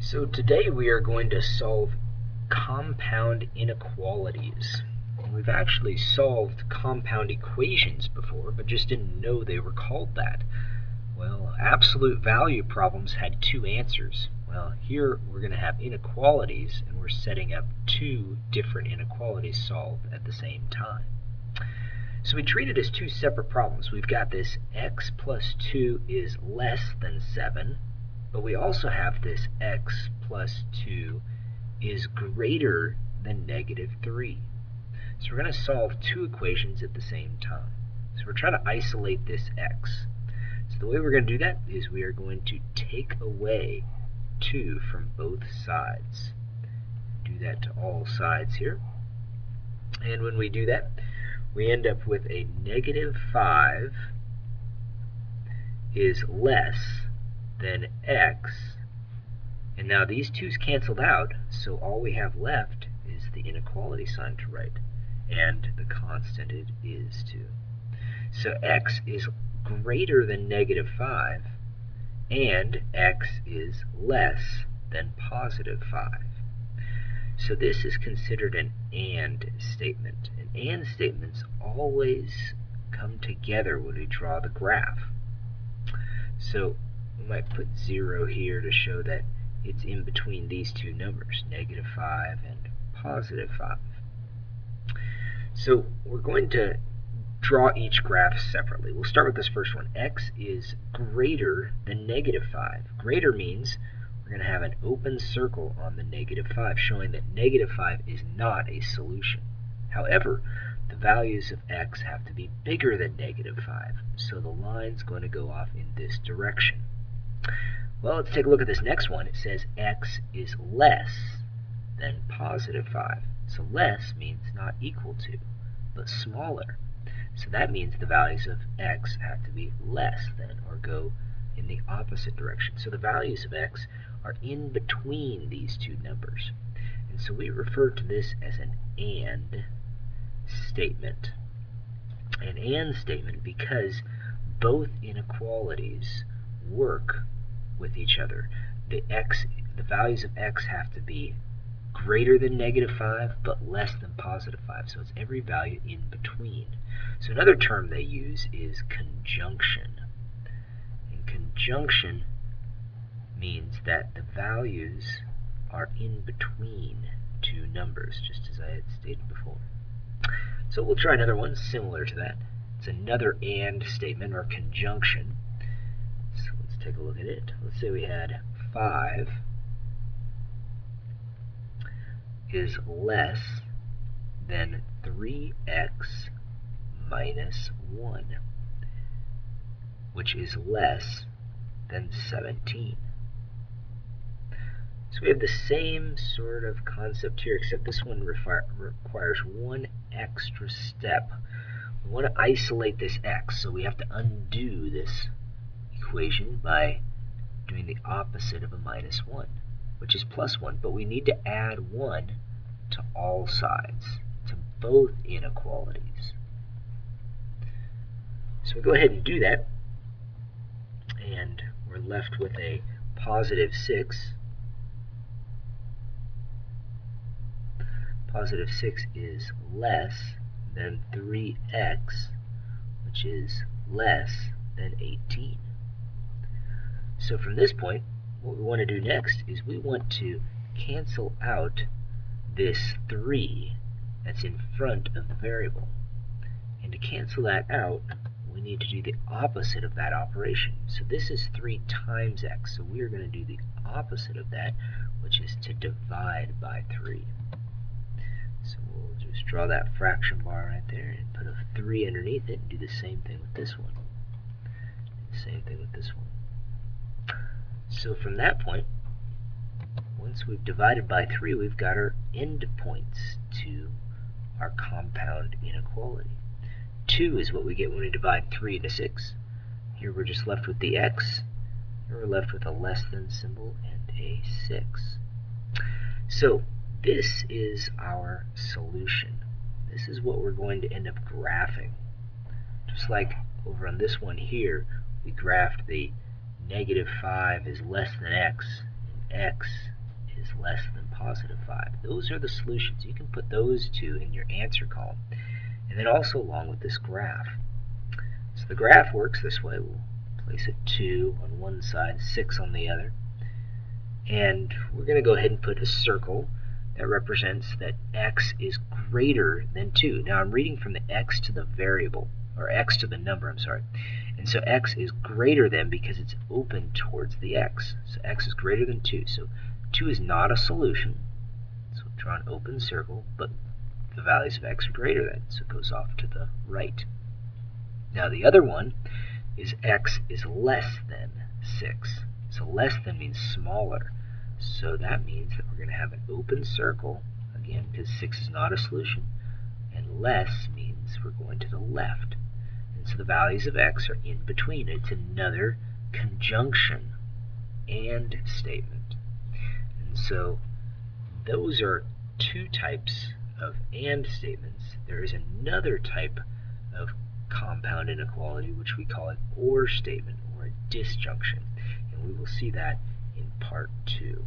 So today we are going to solve compound inequalities. We've actually solved compound equations before, but just didn't know they were called that. Well, absolute value problems had two answers. Well, here we're going to have inequalities, and we're setting up two different inequalities solved at the same time. So we treat it as two separate problems. We've got this x plus 2 is less than 7, but we also have this x plus 2 is greater than negative 3. So we're going to solve two equations at the same time. So we're trying to isolate this x. So the way we're going to do that is we are going to take away 2 from both sides. Do that to all sides here. And when we do that, we end up with a negative 5 is less than x. And now these 2's canceled out, so all we have left is the inequality sign to write, and the constant it is 2. So x is greater than negative 5, and x is less than positive 5. So this is considered an AND statement. And AND statements always come together when we draw the graph. So we might put 0 here to show that it's in between these two numbers, negative 5 and positive 5. So we're going to draw each graph separately. We'll start with this first one. X is greater than negative 5. Greater means we're going to have an open circle on the negative 5, showing that negative 5 is not a solution. However, the values of x have to be bigger than negative 5, so the line's going to go off in this direction. Well, let's take a look at this next one. It says x is less than positive 5. So less means not equal to, but smaller. So that means the values of x have to be less than, or go in the opposite direction. So the values of x are in between these two numbers. And so we refer to this as an AND statement. An AND statement because both inequalities work with each other. The values of x have to be greater than negative 5, but less than positive 5. So it's every value in between. So another term they use is conjunction. And conjunction means that the values are in between two numbers, just as I had stated before. So we'll try another one similar to that. It's another AND statement, or conjunction. So let's take a look at it. Let's say we had 5 is less than 3x minus 1, which is less than 17. So we have the same sort of concept here, except this one requires one extra step. We want to isolate this x, so we have to undo this equation by doing the opposite of a minus 1, which is plus 1. But we need to add 1 to all sides, to both inequalities. So we go ahead and do that, and we're left with a positive 6. Positive 6 is less than 3x, which is less than 18. So from this point, what we want to do next is we want to cancel out this 3 that's in front of the variable. And to cancel that out, we need to do the opposite of that operation. So this is 3 times x, so we are going to do the opposite of that, which is to divide by 3. So we'll just draw that fraction bar right there and put a 3 underneath it and do the same thing with this one. The same thing with this one. So from that point, once we've divided by 3, we've got our endpoints to our compound inequality. 2 is what we get when we divide 3 into 6. Here we're just left with the x. Here we're left with a less than symbol and a 6. So this is our solution. This is what we're going to end up graphing. Just like over on this one here, we graphed the negative 5 is less than x, x is less than positive 5. Those are the solutions. You can put those two in your answer column. And then also along with this graph. So the graph works this way. We'll place a 2 on one side, 6 on the other. And we're going to go ahead and put a circle that represents that x is greater than 2. Now I'm reading from the x to the variable, or x to the number, I'm sorry. And so x is greater than because it's open towards the x. So x is greater than 2. So 2 is not a solution. So we'll draw an open circle, but the values of x are greater than, so it goes off to the right. Now the other one is x is less than 6. So less than means smaller. So that means that we're going to have an open circle, again, because 6 is not a solution, and less means we're going to the left. And so the values of x are in between. It's another conjunction and statement. And so those are two types of and statements. There is another type of compound inequality which we call an or statement or a disjunction, and we will see that in part 2.